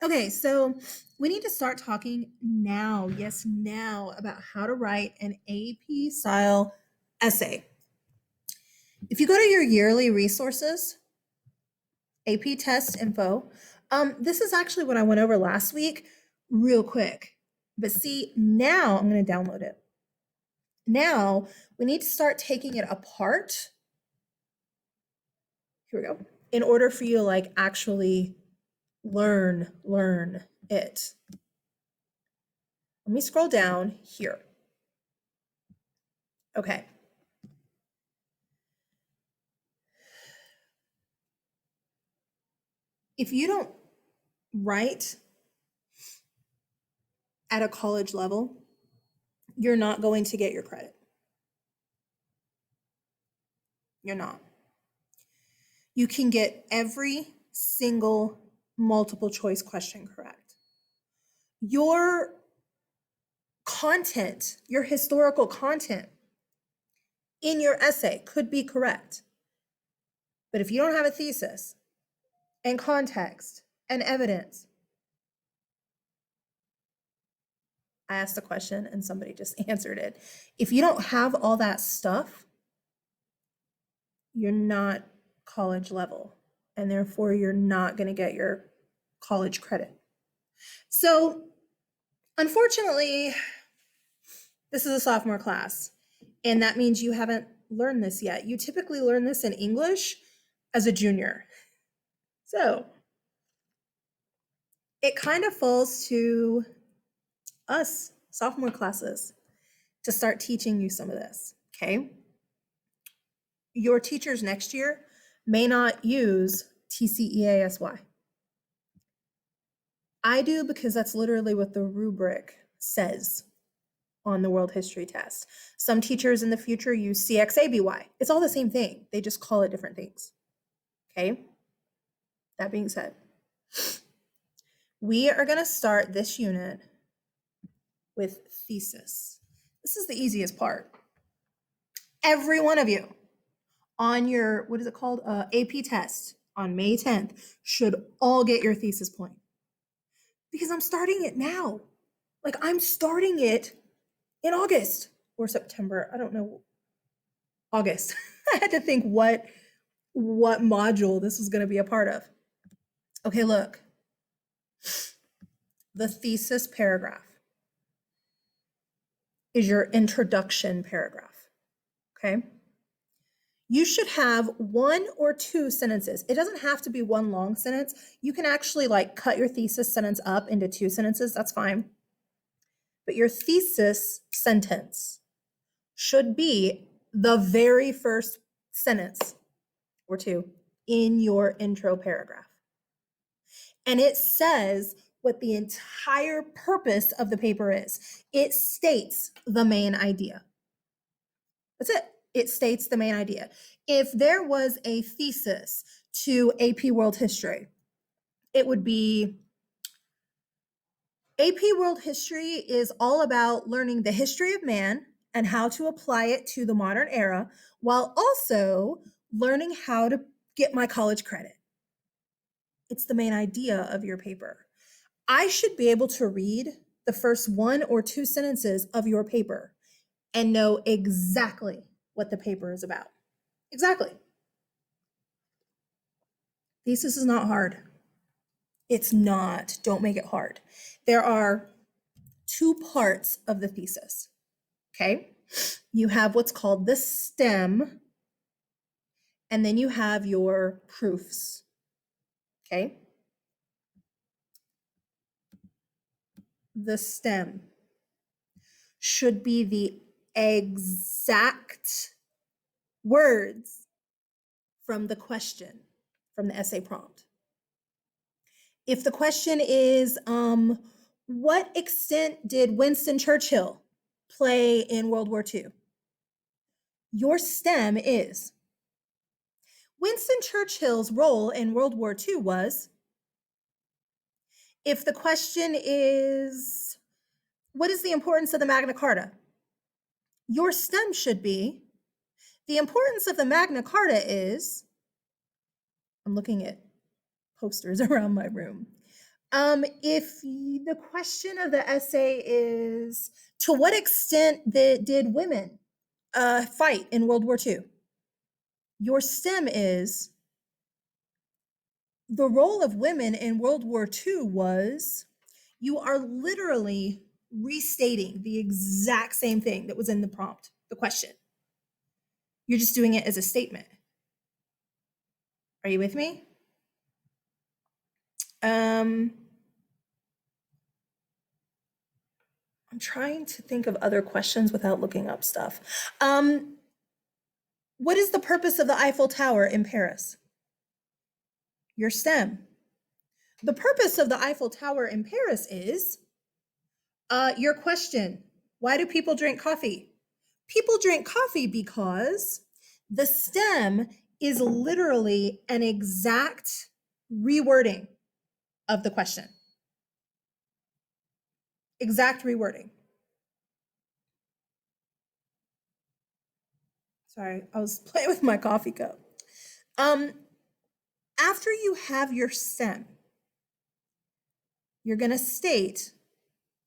Okay, so we need to start talking now, yes, now, about how to write an AP style essay. If you go to your yearly resources, AP test info, this is actually what I went over last week, real quick. But see, now I'm going to download it. Now we need to start taking it apart. Here we go. In order for you to like actually learn it. Let me scroll down here. Okay. If you don't write at a college level, you're not going to get your credit. You're not. You can get every single multiple choice question correct. Your content, your historical content in your essay could be correct. But if you don't have a thesis and context and evidence, I asked a question and somebody just answered it. If you don't have all that stuff, you're not college level, and therefore you're not going to get your college credit. So, unfortunately, this is a sophomore class, and that means you haven't learned this yet. You typically learn this in English as a junior. So, it kind of falls to us, sophomore classes, to start teaching you some of this, okay? Your teachers next year may not use TCEASY. I do because that's literally what the rubric says on the world history test. Some teachers in the future use CXABY. It's all the same thing. They just call it different things. Okay? That being said, we are going to start this unit with thesis. This is the easiest part. Every one of you on your, what is it called? AP test on May 10th should all get your thesis point. Because I'm starting it now. Like I'm starting it in August or September. I don't know. August. I had to think what module this was going to be a part of. Okay, look. The thesis paragraph is your introduction paragraph. Okay? You should have one or two sentences. It doesn't have to be one long sentence. You can actually like cut your thesis sentence up into two sentences. That's fine. But your thesis sentence should be the very first sentence or two in your intro paragraph. And it says what the entire purpose of the paper is. It states the main idea. That's it. It states the main idea. If there was a thesis to AP World History, it would be AP World History is all about learning the history of man and how to apply it to the modern era, while also learning how to get my college credit. It's the main idea of your paper. I should be able to read the first one or two sentences of your paper and know exactly what the paper is about. Exactly. Thesis is not hard. It's not. Don't make it hard. There are two parts of the thesis. Okay? You have what's called the stem, and then you have your proofs. Okay? The stem should be the exact words from the question, from the essay prompt. If the question is, what extent did Winston Churchill play in World War II? Your stem is, Winston Churchill's role in World War II was. If the question is, what is the importance of the Magna Carta? Your stem should be, the importance of the Magna Carta is, I'm looking at posters around my room. If the question of the essay is, to what extent did women fight in World War II? Your STEM is, the role of women in World War II was, you are literally restating the exact same thing that was in the prompt, the question. You're just doing it as a statement. Are you with me? I'm trying to think of other questions without looking up stuff. What is the purpose of the Eiffel Tower in Paris? Your STEM. The purpose of the Eiffel Tower in Paris is, your question, why do people drink coffee? People drink coffee because the STEM is literally an exact rewording of the question. Exact rewording. Sorry, I was playing with my coffee cup. After you have your STEM, you're going to state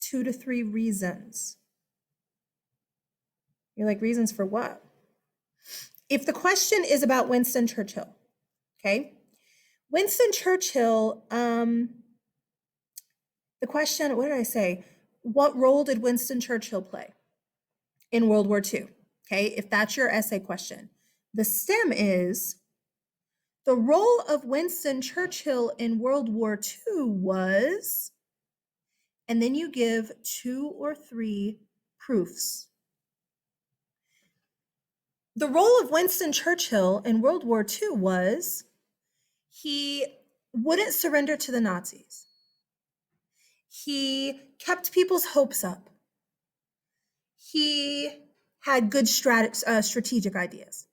2 to 3 reasons. You're like, reasons for what? If the question is about Winston Churchill, okay? Winston Churchill, the question, what did I say? What role did Winston Churchill play in World War II? Okay, if that's your essay question. The STEM is, the role of Winston Churchill in World War II was, and then you give 2 or 3 proofs. The role of Winston Churchill in World War II was, he wouldn't surrender to the Nazis. He kept people's hopes up. He had good strategic ideas.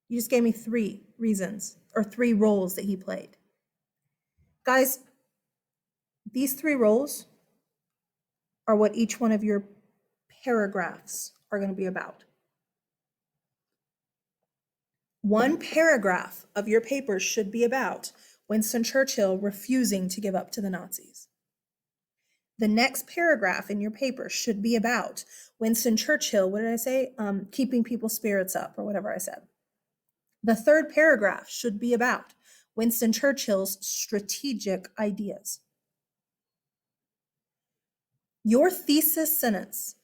You just gave me 3 reasons or 3 roles that he played. Guys, these 3 roles are what each one of your paragraphs are going to be about. One paragraph of your paper should be about Winston Churchill refusing to give up to the Nazis. The next paragraph in your paper should be about Winston Churchill, what did I say? Keeping people's spirits up, or whatever I said. The third paragraph should be about Winston Churchill's strategic ideas. Your thesis sentence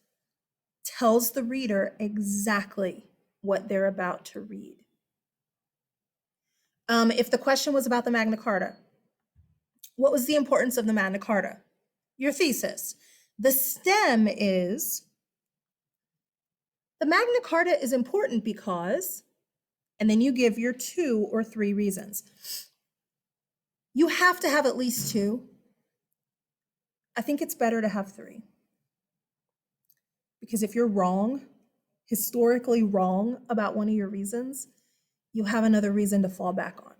tells the reader exactly what they're about to read. If the question was about the Magna Carta, what was the importance of the Magna Carta? Your thesis. The STEM is, the Magna Carta is important because, and then you give your 2 or 3 reasons. You have to have at least 2. I think it's better to have 3. Because if you're wrong, historically wrong about one of your reasons, you have another reason to fall back on.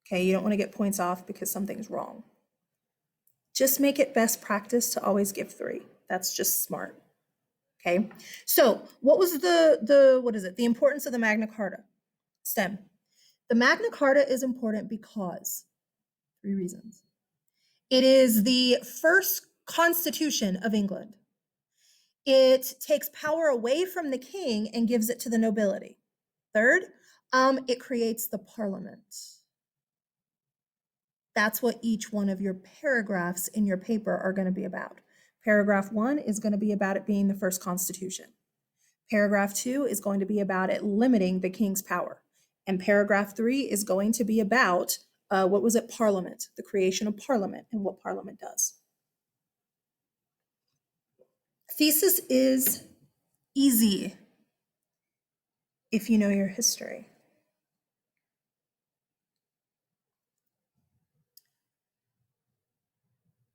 Okay, you don't want to get points off because something's wrong. Just make it best practice to always give 3. That's just smart. Okay, so what was the importance of the Magna Carta? STEM. The Magna Carta is important because 3 reasons. It is the first constitution of England. It takes power away from the king and gives it to the nobility. Third, it creates the parliament. That's what each one of your paragraphs in your paper are going to be about. Paragraph 1 is going to be about it being the first constitution. Paragraph 2 is going to be about it limiting the king's power. And paragraph 3 is going to be about, Parliament, the creation of Parliament and what Parliament does. Thesis is easy if you know your history.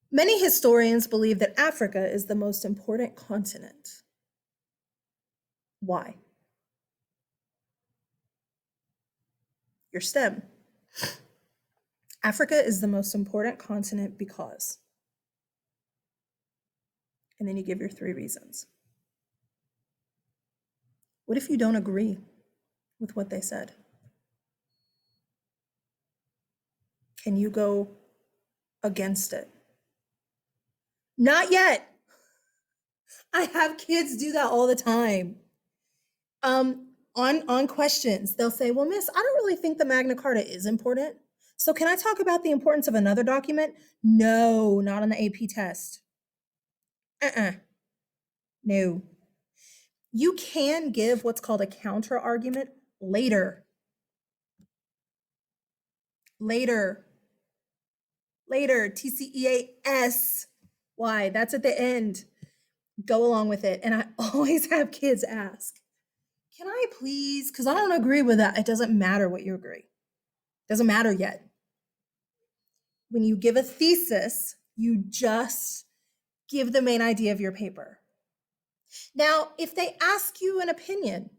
Many historians believe that Africa is the most important continent. Why? Your STEM. Africa is the most important continent because. And then you give your 3 reasons. What if you don't agree with what they said? Can you go against it? Not yet. I have kids do that all the time. On questions, they'll say, "Well, Miss, I don't really think the Magna Carta is important. So can I talk about the importance of another document?" No, not on the AP test. No. You can give what's called a counter argument later. Later. Later. TCEAS. Why? That's at the end. Go along with it. And I always have kids ask, "Can I please?" Because I don't agree with that. It doesn't matter what you agree. It doesn't matter yet. When you give a thesis, you just give the main idea of your paper. Now, if they ask you an opinion,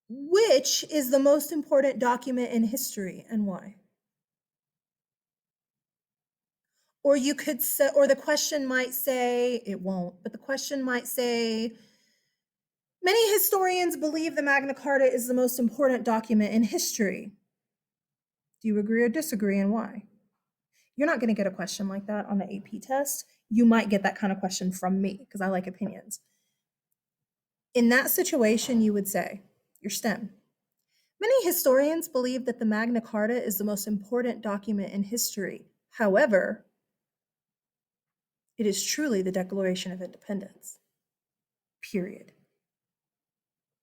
which is the most important document in history and why? Or you could say, or the question might say, it won't, but the question might say, many historians believe the Magna Carta is the most important document in history. Do you agree or disagree, and why? You're not going to get a question like that on the AP test. You might get that kind of question from me because I like opinions. In that situation, you would say, your STEM. Many historians believe that the Magna Carta is the most important document in history. However, it is truly the Declaration of Independence. Period.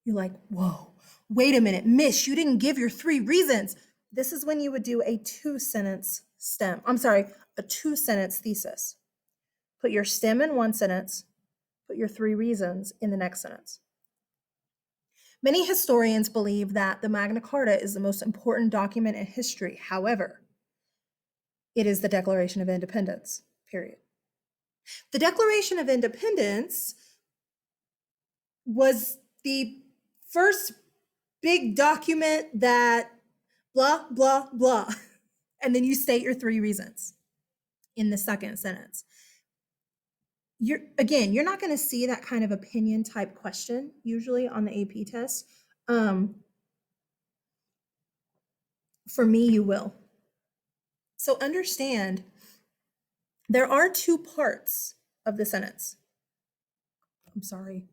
You're like, whoa, wait a minute, Miss, you didn't give your 3 reasons. This is when you would do a 2-sentence STEM. I'm sorry, a 2-sentence thesis. Put your STEM in 1 sentence, put your 3 reasons in the next sentence. Many historians believe that the Magna Carta is the most important document in history. However, it is the Declaration of Independence, period. The Declaration of Independence was the first big document that blah, blah, blah. And then you state your 3 reasons in the second sentence. You're not going to see that kind of opinion type question usually on the AP test. For me, you will. So understand there are 2 parts of the sentence. I'm sorry.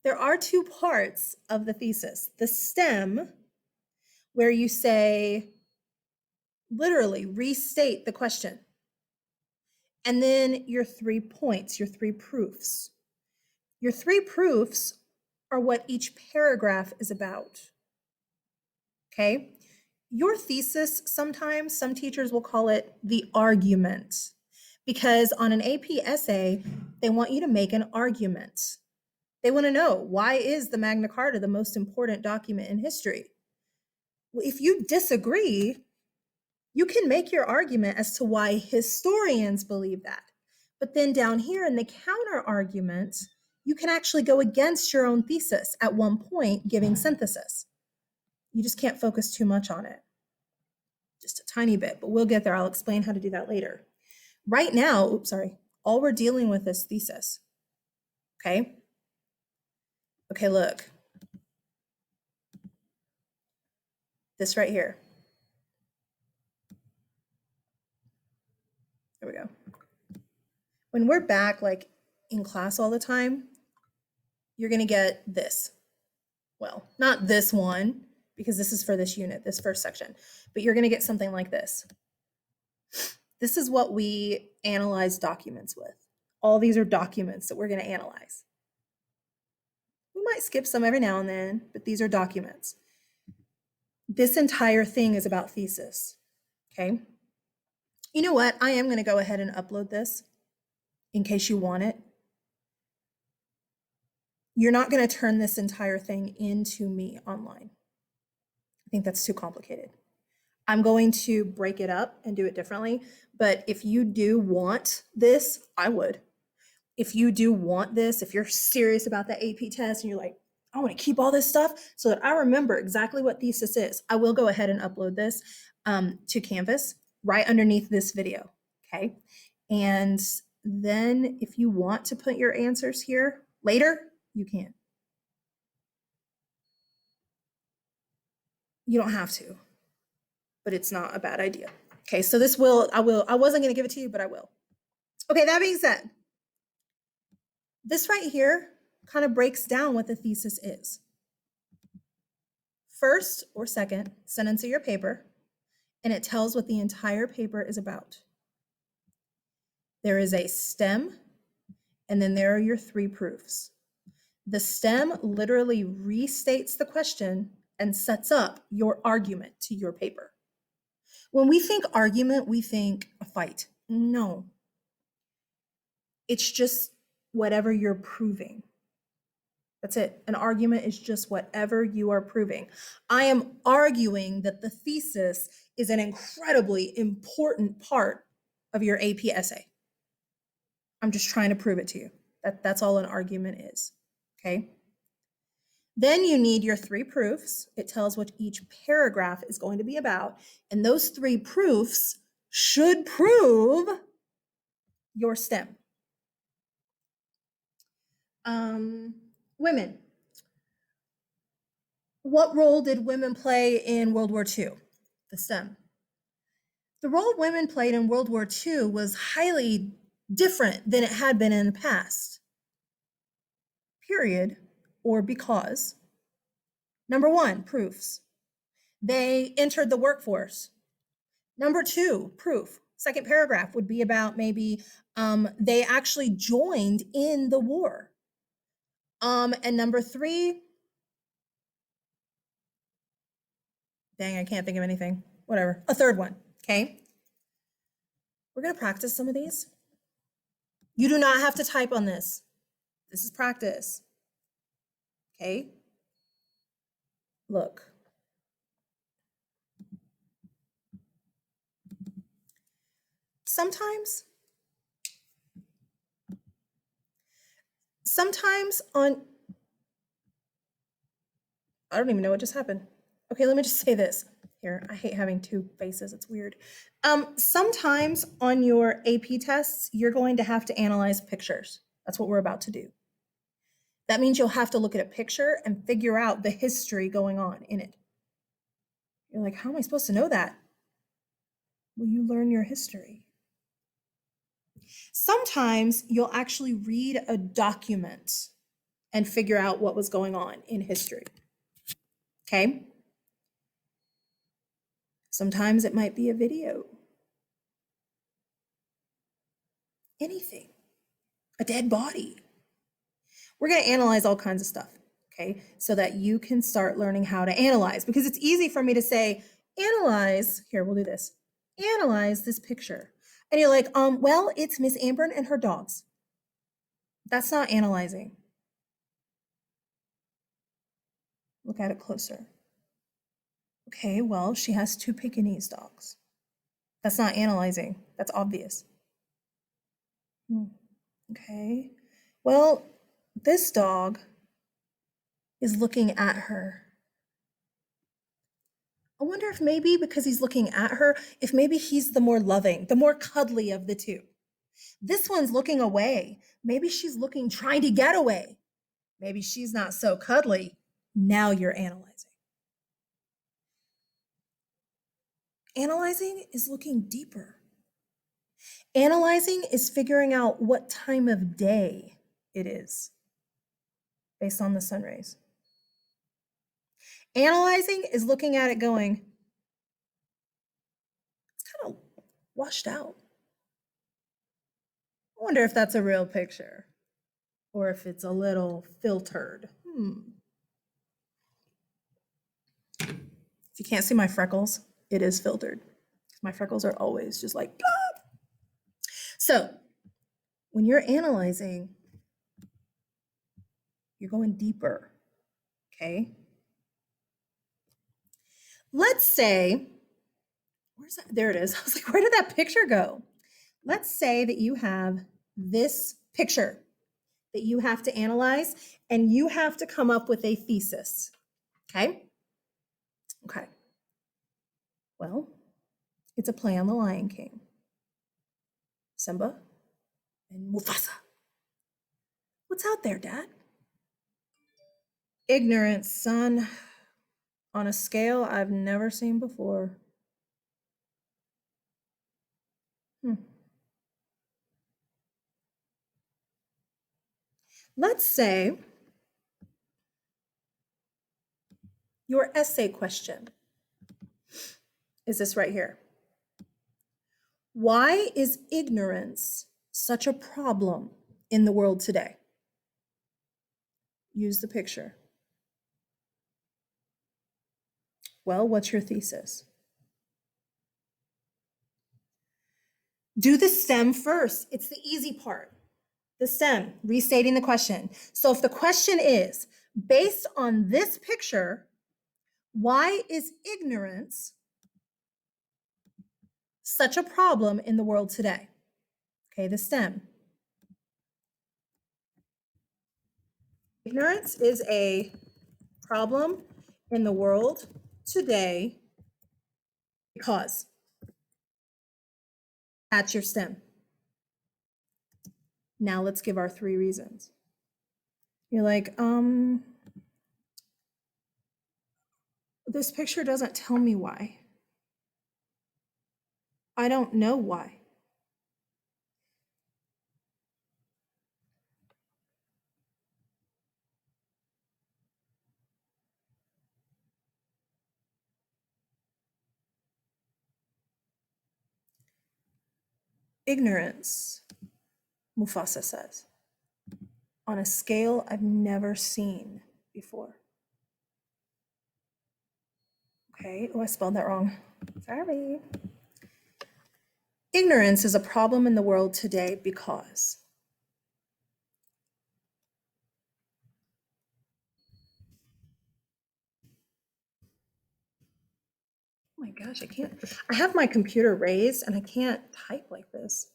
There are 2 parts of the thesis. The STEM, where you say, literally restate the question. And then your 3 points, your 3 proofs. Your 3 proofs are what each paragraph is about. Okay? Your thesis, sometimes some teachers will call it the argument, because on an AP essay, they want you to make an argument. They want to know, why is the Magna Carta the most important document in history? Well, if you disagree, you can make your argument as to why historians believe that. But then down here in the counter argument, you can actually go against your own thesis at one point, giving synthesis. You just can't focus too much on it. Just a tiny bit, but we'll get there. I'll explain how to do that later. Right now, all we're dealing with is thesis. Okay? Okay, look. This right here. There we go. When we're back like in class all the time, you're going to get this. Well, not this one, because this is for this unit, this first section, but you're going to get something like this. This is what we analyze documents with. All these are documents that we're going to analyze. We might skip some every now and then, but these are documents. This entire thing is about thesis. Okay? You know what? I am going to go ahead and upload this in case you want it. You're not going to turn this entire thing into me online. I think that's too complicated. I'm going to break it up and do it differently. But if you do want this, I would. If you do want this, if you're serious about the AP test and you're like, I want to keep all this stuff so that I remember exactly what thesis is, I will go ahead and upload this to Canvas right underneath this video, okay? And then if you want to put your answers here later, you can. You don't have to. but it's not a bad idea. Okay, so this will, I wasn't going to give it to you, but I will. Okay, that being said, this right here kind of breaks down what the thesis is. First or second sentence of your paper, and it tells what the entire paper is about. There is a stem, and then there are your 3 proofs. The stem literally restates the question and sets up your argument to your paper. When we think argument, we think a fight. No. It's just whatever you're proving. That's it. An argument is just whatever you are proving. I am arguing that the thesis is an incredibly important part of your AP essay. I'm just trying to prove it to you. That's all an argument is. Okay? Then you need your 3 proofs. It tells what each paragraph is going to be about. And those 3 proofs should prove your STEM. Women. What role did women play in World War II? The STEM. The role women played in World War II was highly different than it had been in the past. Period, or because. Number 1, proofs. They entered the workforce. Number 2, proof. Second paragraph would be about maybe they actually joined in the war. And number 3, dang, I can't think of anything. Whatever. A third one, okay? We're going to practice some of these. You do not have to type on this. This is practice, okay? Look. Sometimes on, I don't even know what just happened. Okay, let me just say this. Here, I hate having 2 faces, it's weird. Sometimes on your AP tests, you're going to have to analyze pictures. That's what we're about to do. That means you'll have to look at a picture and figure out the history going on in it. You're like, how am I supposed to know that? Well, you learn your history. Sometimes you'll actually read a document and figure out what was going on in history. Okay? Sometimes it might be a video. Anything. A dead body. We're going to analyze all kinds of stuff, okay? So that you can start learning how to analyze, because it's easy for me to say, analyze, here, we'll do this. Analyze this picture. And you're like, well, it's Miss Amber and her dogs. That's not analyzing. Look at it closer. Okay, well, she has 2 Pekingese dogs. That's not analyzing. That's obvious. Okay. Well, this dog is looking at her. I wonder if maybe because he's looking at her, if maybe he's the more loving, the more cuddly of the 2. This one's looking away. Maybe she's looking, trying to get away. Maybe she's not so cuddly. Now you're analyzing. Analyzing is looking deeper. Analyzing is figuring out what time of day it is based on the sun rays. Analyzing is looking at it going, it's kind of washed out. I wonder if that's a real picture or if it's a little filtered. If you can't see my freckles, it is filtered. My freckles are always just like, blah. So when you're analyzing, you're going deeper, okay? Let's say, where's that? There it is. I was like, where did that picture go? Let's say that you have this picture that you have to analyze and you have to come up with a thesis, okay? Okay. Well, it's a play on the Lion King. Simba and Mufasa. What's out there, Dad? Ignorance, son, on a scale I've never seen before. Hmm. Let's say your essay question is this right here. Why is ignorance such a problem in the world today? Use the picture. Well, what's your thesis? Do the STEM first. It's the easy part. The STEM, restating the question. So if the question is, based on this picture, why is ignorance such a problem in the world today? Okay, the STEM. Ignorance is a problem in the world today because that's your STEM. Now let's give our 3 reasons. You're like, this picture doesn't tell me why. I don't know why. Ignorance, Mufasa says, on a scale I've never seen before. Okay, oh, I spelled that wrong. Sorry. Ignorance is a problem in the world today because oh my gosh, I can't. I have my computer raised and I can't type like this.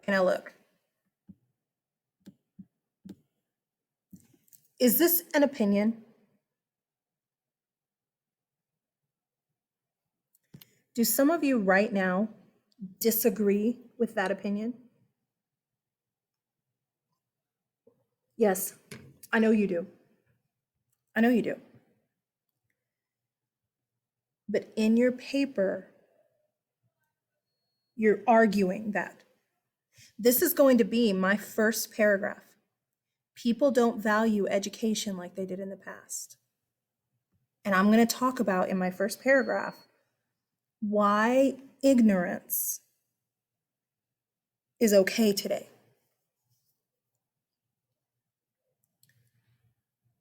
Can I look? Is this an opinion? Do some of you right now disagree with that opinion? Yes, I know you do. I know you do. But in your paper, you're arguing that. This is going to be my first paragraph. People don't value education like they did in the past. And I'm going to talk about in my first paragraph why ignorance is okay today.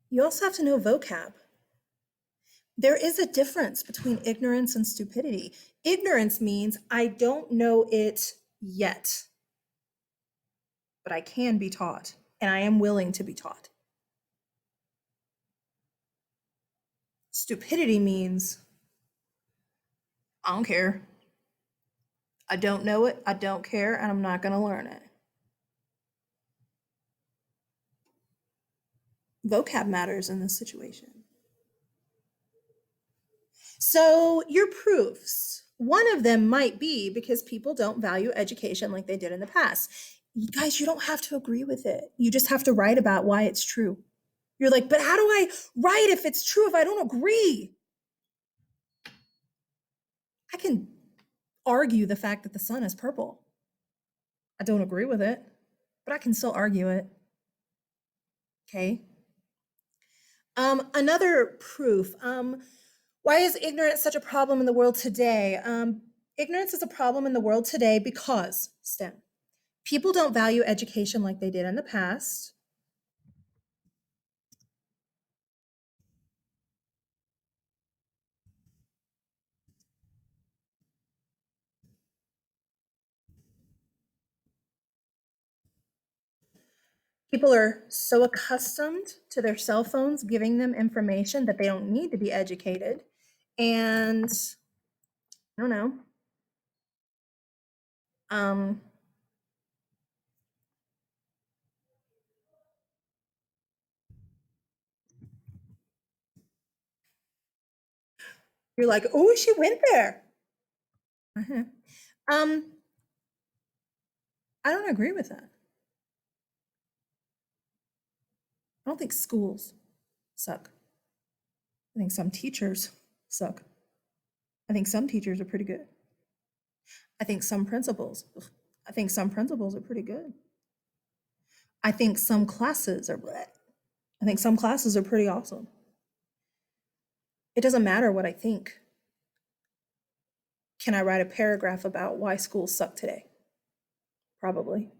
You also have to know vocab. There is a difference between ignorance and stupidity. Ignorance means I don't know it yet, but I can be taught, and I am willing to be taught. Stupidity means I don't care. I don't know it, I don't care, and I'm not going to learn it. Vocab matters in this situation. So, your proofs. One of them might be because people don't value education like they did in the past. You guys, you don't have to agree with it. You just have to write about why it's true. You're like, but how do I write if it's true if I don't agree? I can argue the fact that the sun is purple. I don't agree with it, but I can still argue it. Okay. Another proof. Why is ignorance such a problem in the world today? Ignorance is a problem in the world today because STEM. People don't value education like they did in the past. People are so accustomed to their cell phones giving them information that they don't need to be educated. And I don't know. Um, you're like, oh, she went there. Uh-huh. I don't agree with that. I don't think schools suck. I think some teachers suck. I think some teachers are pretty good. I think some principals, I think some principals are pretty good. I think some classes are bleh. I think some classes are pretty awesome. It doesn't matter what I think. Can I write a paragraph about why schools suck today? Probably.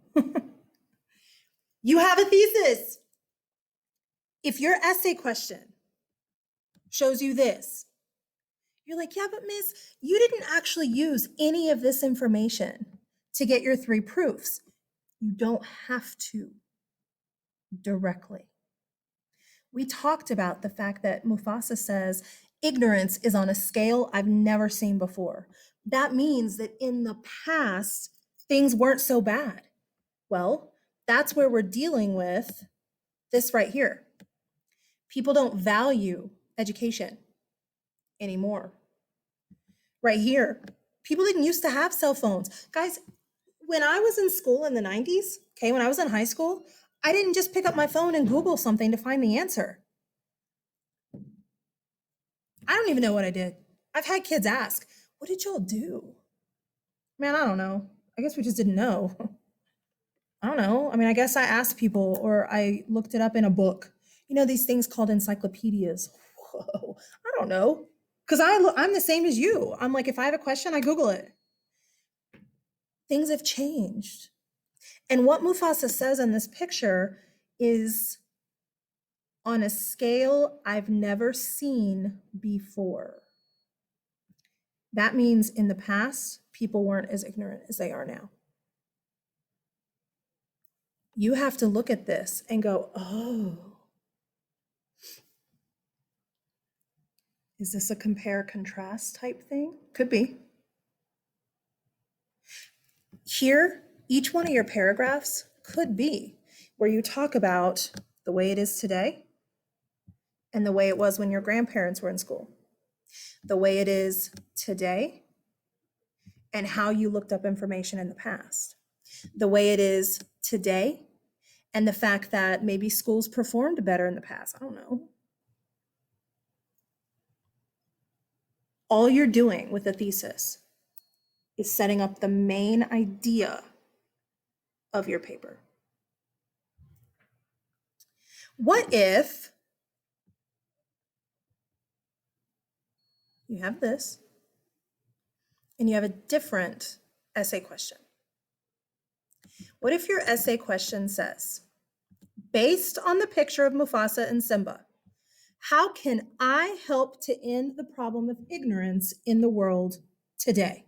You have a thesis. If your essay question shows you this, you're like, yeah, but miss, you didn't actually use any of this information to get your 3 proofs. You don't have to directly. We talked about the fact that Mufasa says ignorance is on a scale I've never seen before. That means that in the past, things weren't so bad. Well, that's where we're dealing with this right here. People don't value education anymore. Right here, people didn't used to have cell phones. Guys, when I was in school in the 90s, okay, when I was in high school, I didn't just pick up my phone and Google something to find the answer. I don't even know what I did. I've had kids ask, what did y'all do? Man, I don't know. I guess we just didn't know. I don't know. I mean, I guess I asked people or I looked it up in a book. You know, these things called encyclopedias. Whoa, I don't know. Because I'm the same as you. I'm like, if I have a question, I Google it. Things have changed. And what Mufasa says in this picture is on a scale I've never seen before. That means in the past, people weren't as ignorant as they are now. You have to look at this and go, oh, is this a compare contrast type thing? Could be. Here, each one of your paragraphs could be where you talk about the way it is today and the way it was when your grandparents were in school, the way it is today and how you looked up information in the past, the way it is today and the fact that maybe schools performed better in the past. I don't know. All you're doing with a thesis is setting up the main idea of your paper. What if you have this and you have a different essay question? What if your essay question says, based on the picture of Mufasa and Simba, how can I help to end the problem of ignorance in the world today?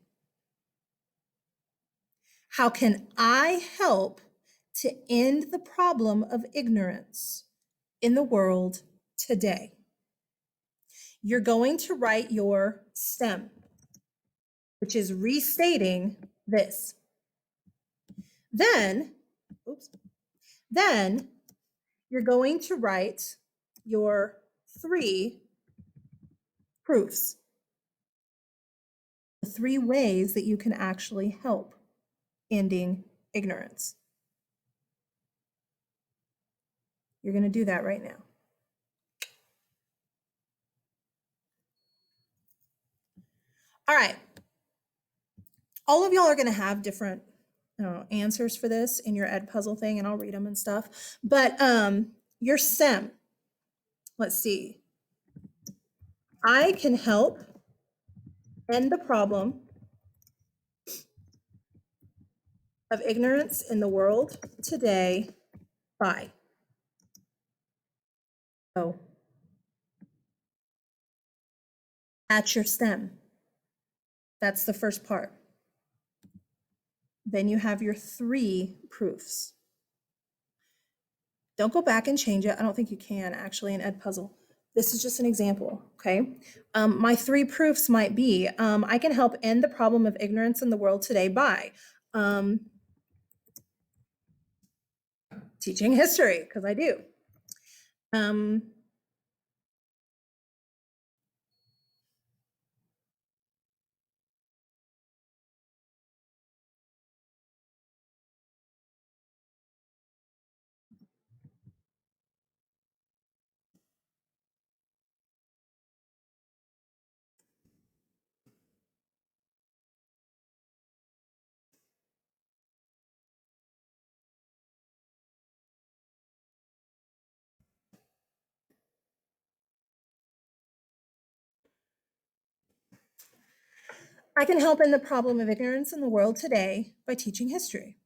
How can I help to end the problem of ignorance in the world today? You're going to write your STEM, which is restating this. Then you're going to write your 3 proofs, the 3 ways that you can actually help ending ignorance. You're going to do that right now. All right. All of y'all are going to have different answers for this in your ed puzzle thing, and I'll read them and stuff. But your STEM, let's see. I can help end the problem of ignorance in the world today by. Oh, at your STEM. That's the first part. Then you have your 3 proofs. Don't go back and change it. I don't think you can actually in Ed Puzzle. This is just an example, okay? My 3 proofs might be, I can help end the problem of ignorance in the world today by teaching history, because I do. I can help in the problem of ignorance in the world today by teaching history,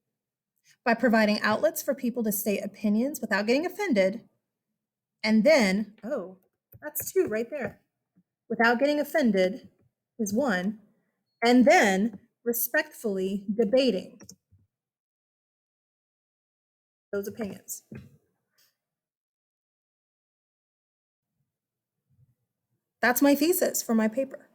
by providing outlets for people to state opinions without getting offended, and then, oh, that's two right there. Without getting offended is one, and then respectfully debating those opinions. That's my thesis for my paper.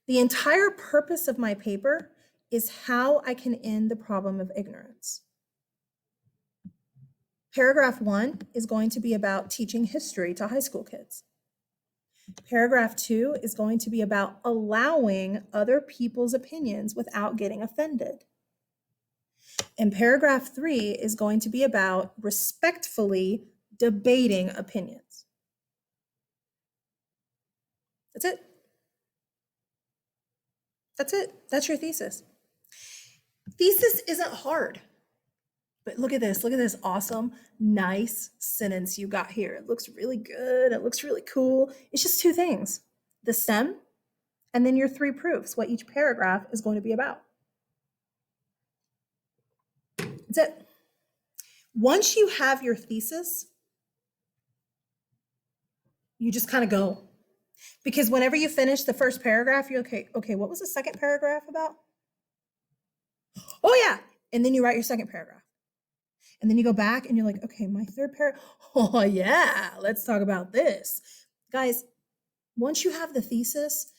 The entire purpose of my paper is how I can end the problem of ignorance. Paragraph 1 is going to be about teaching history to high school kids. Paragraph 2 is going to be about allowing other people's opinions without getting offended. And paragraph 3 is going to be about respectfully debating opinions. That's it. That's it. That's your thesis. Thesis isn't hard. But look at this. Look at this awesome, nice sentence you got here. It looks really good. It looks really cool. It's just two things: the stem and then your three proofs, what each paragraph is going to be about. That's it. Once you have your thesis, you just kind of go. Because whenever you finish the first paragraph, you're okay, what was the second paragraph about? Oh, yeah. And then you write your second paragraph. And then you go back and you're like, okay, my third paragraph. Oh, yeah, let's talk about this. Guys, once you have the thesis,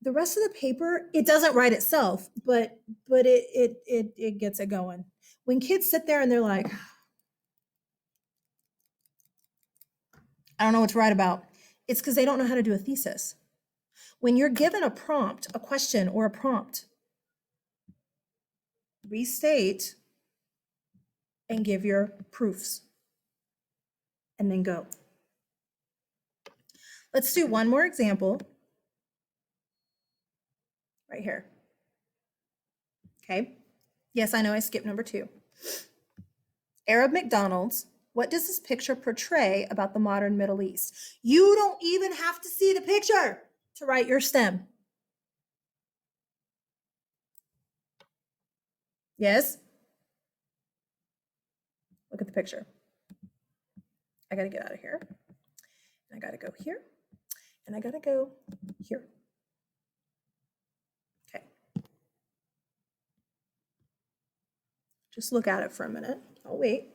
the rest of the paper, it doesn't write itself, but it gets it going. When kids sit there and they're like, I don't know what to write about, it's because they don't know how to do a thesis. When you're given a prompt, a question or a prompt, restate and give your proofs, and then go. Let's do one more example right here. Okay. Yes, I know I skipped number 2. Arab McDonald's. What does this picture portray about the modern Middle East? You don't even have to see the picture to write your stem. Yes? Look at the picture. I got to get out of here. I got to go here. And I got to go here. Okay. Just look at it for a minute. I'll wait.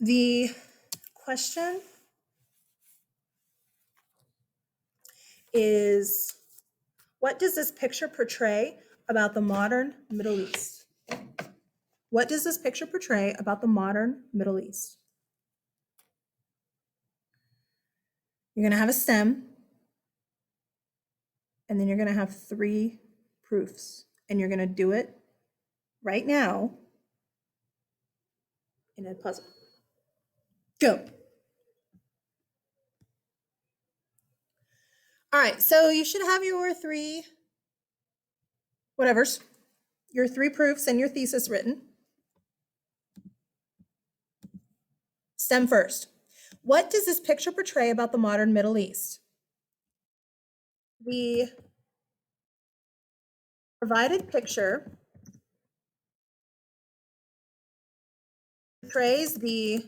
The question is, what does this picture portray about the modern Middle East? What does this picture portray about the modern Middle East? You're going to have a stem, and then you're going to have 3 proofs, and you're going to do it right now in a puzzle. Go. All right, so you should have your 3 whatevers, your 3 proofs and your thesis written. Stem first. What does this picture portray about the modern Middle East? The provided picture portrays the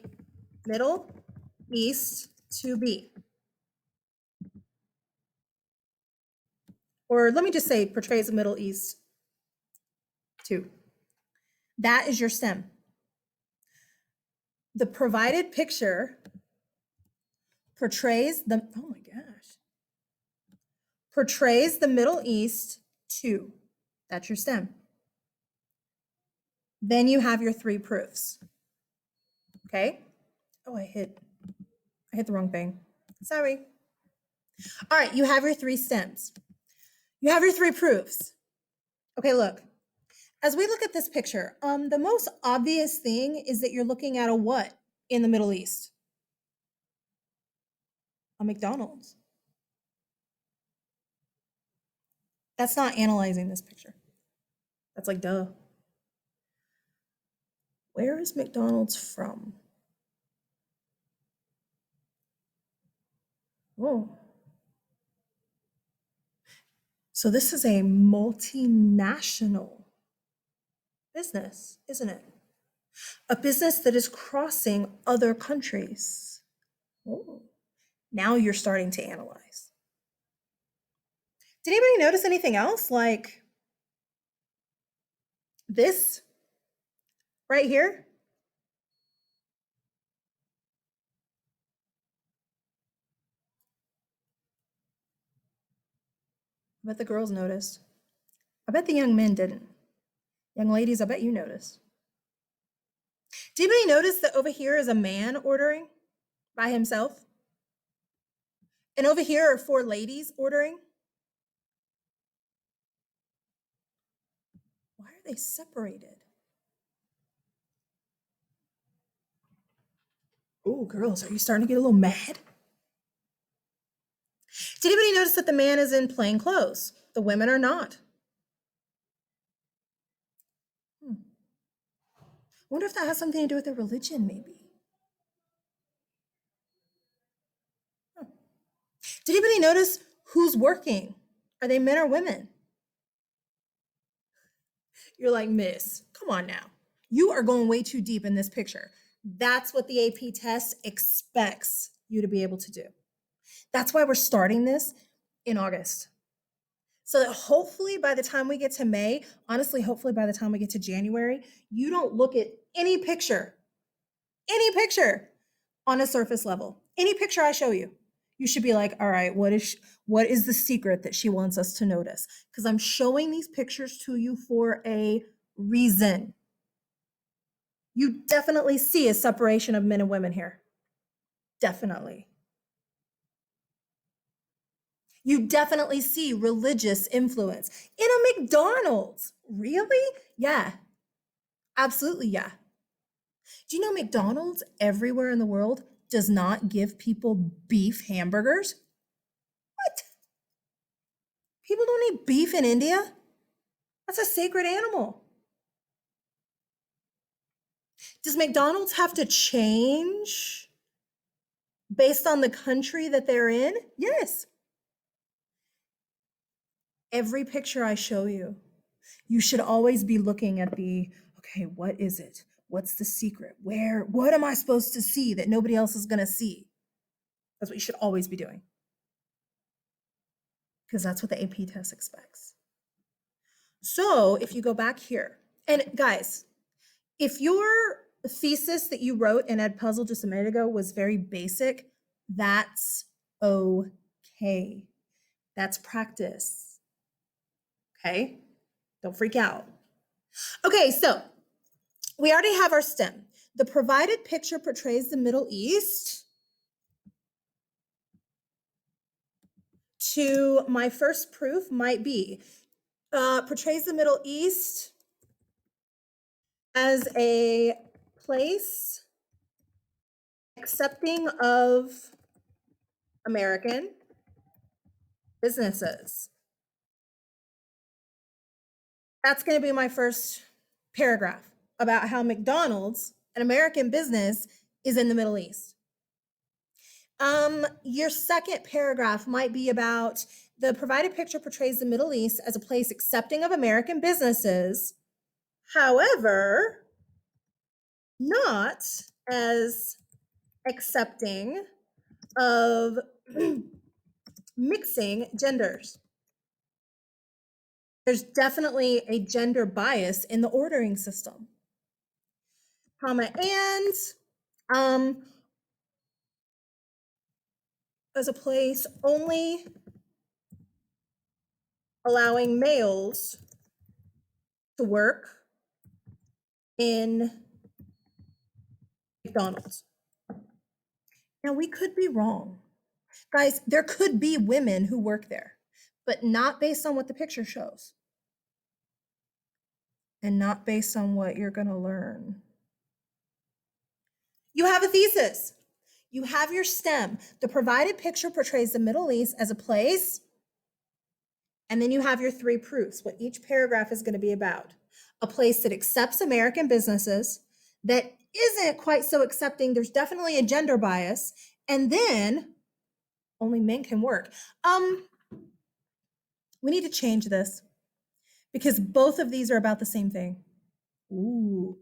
Middle East to be. Or let me just say portrays the Middle East to. That is your stem. The provided picture portrays the, oh my gosh, portrays the Middle East to. That's your stem. Then you have your 3 proofs. Okay? Oh, I hit the wrong thing. Sorry. All right, you have your 3 stems. You have your 3 proofs. Okay, look. As we look at this picture, the most obvious thing is that you're looking at a what in the Middle East? A McDonald's. That's not analyzing this picture. That's like, duh. Where is McDonald's from? Oh, so this is a multinational business, isn't it? A business that is crossing other countries. Oh, now you're starting to analyze. Did anybody notice anything else like this right here? I bet the girls noticed. I bet the young men didn't. Young ladies, I bet you noticed. Did anybody notice that over here is a man ordering by himself? And over here are four ladies ordering? Why are they separated? Oh, girls, are you starting to get a little mad? Did anybody notice that the man is in plain clothes? The women are not. I wonder if that has something to do with their religion, maybe. Huh. Did anybody notice who's working? Are they men or women? You're like, Miss, come on now. You are going way too deep in this picture. That's what the AP test expects you to be able to do. That's why we're starting this in August. So that hopefully by the time we get to May, honestly, hopefully by the time we get to January, you don't look at any picture on a surface level. Any picture I show you, you should be like, all right, what is the secret that she wants us to notice? Because I'm showing these pictures to you for a reason. You definitely see a separation of men and women here. Definitely. You definitely see religious influence in a McDonald's. Really? Yeah. Absolutely, yeah. Do you know McDonald's everywhere in the world does not give people beef hamburgers? What? People don't eat beef in India? That's a sacred animal. Does McDonald's have to change based on the country that they're in? Yes. Every picture I show you, you should always be looking at okay, what is it? What's the secret? What am I supposed to see that nobody else is going to see? That's what you should always be doing. Because that's what the AP test expects. So if you go back here, and guys, if your thesis that you wrote in Ed Puzzle just a minute ago was very basic, that's okay. That's practice. Okay? Don't freak out. Okay, so we already have our stem. The provided picture portrays the Middle East. To my first proof might be portrays the Middle East as a place accepting of American businesses. That's going to be my first paragraph about how McDonald's, an American business, is in the Middle East. Your second paragraph might be about the provided picture portrays the Middle East as a place accepting of American businesses, however, not as accepting of mixing genders. There's definitely a gender bias in the ordering system. Comma, and as a place only allowing males to work in McDonald's. Now, we could be wrong. Guys, there could be women who work there, but not based on what the picture shows. And not based on what you're going to learn. You have a thesis. You have your stem. The provided picture portrays the Middle East as a place. And then you have your three proofs, what each paragraph is going to be about. A place that accepts American businesses, that isn't quite so accepting. There's definitely a gender bias. And then only men can work. We need to change this because both of these are about the same thing. Ooh.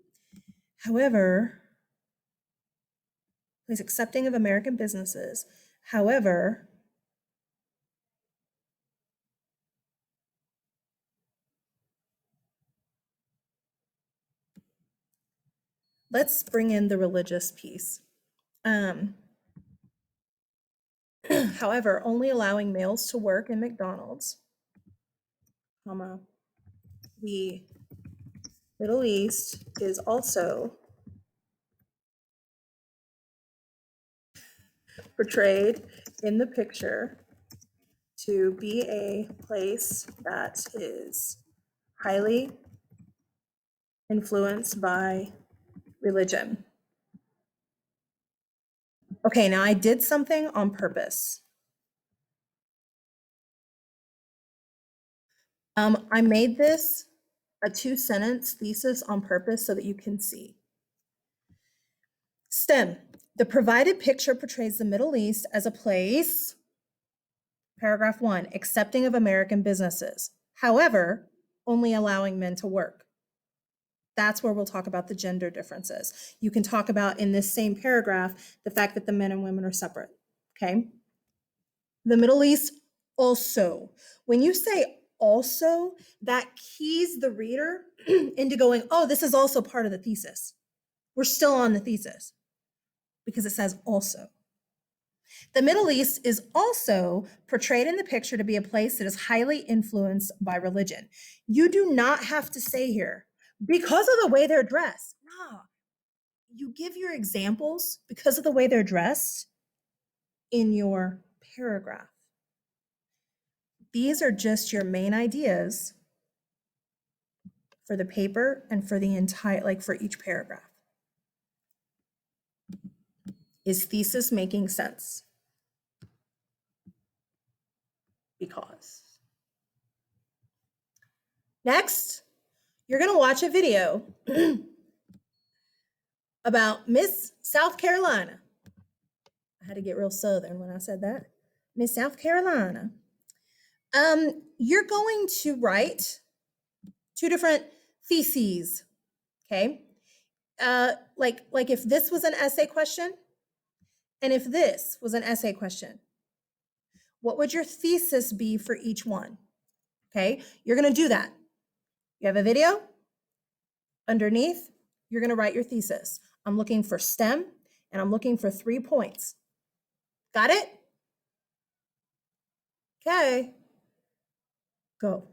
However, he's accepting of American businesses. However, let's bring in the religious piece. However, only allowing males to work in McDonald's, comma, the Middle East is also portrayed in the picture to be a place that is highly influenced by religion. Okay, now I did something on purpose. I made this a 2-sentence thesis on purpose so that you can see. STEM. The provided picture portrays the Middle East as a place, paragraph 1, accepting of American businesses. However, only allowing men to work. That's where we'll talk about the gender differences. You can talk about in this same paragraph the fact that the men and women are separate, okay? The Middle East also. When you say also, that keys the reader into going, oh, this is also part of the thesis. We're still on the thesis because it says also. The Middle East is also portrayed in the picture to be a place that is highly influenced by religion. You do not have to say here, because of the way they're dressed. No, you give your examples because of the way they're dressed in your paragraph. These are just your main ideas for the paper and for the entire, like for each paragraph. Is thesis making sense? Because. Next, you're going to watch a video about Miss South Carolina. I had to get real Southern when I said that. Miss South Carolina. You're going to write 2 different theses, okay? Like if this was an essay question and if this was an essay question, what would your thesis be for each one? Okay, you're going to do that. You have a video. Underneath, you're going to write your thesis. I'm looking for STEM and I'm looking for 3 points. Got it? Okay. Go.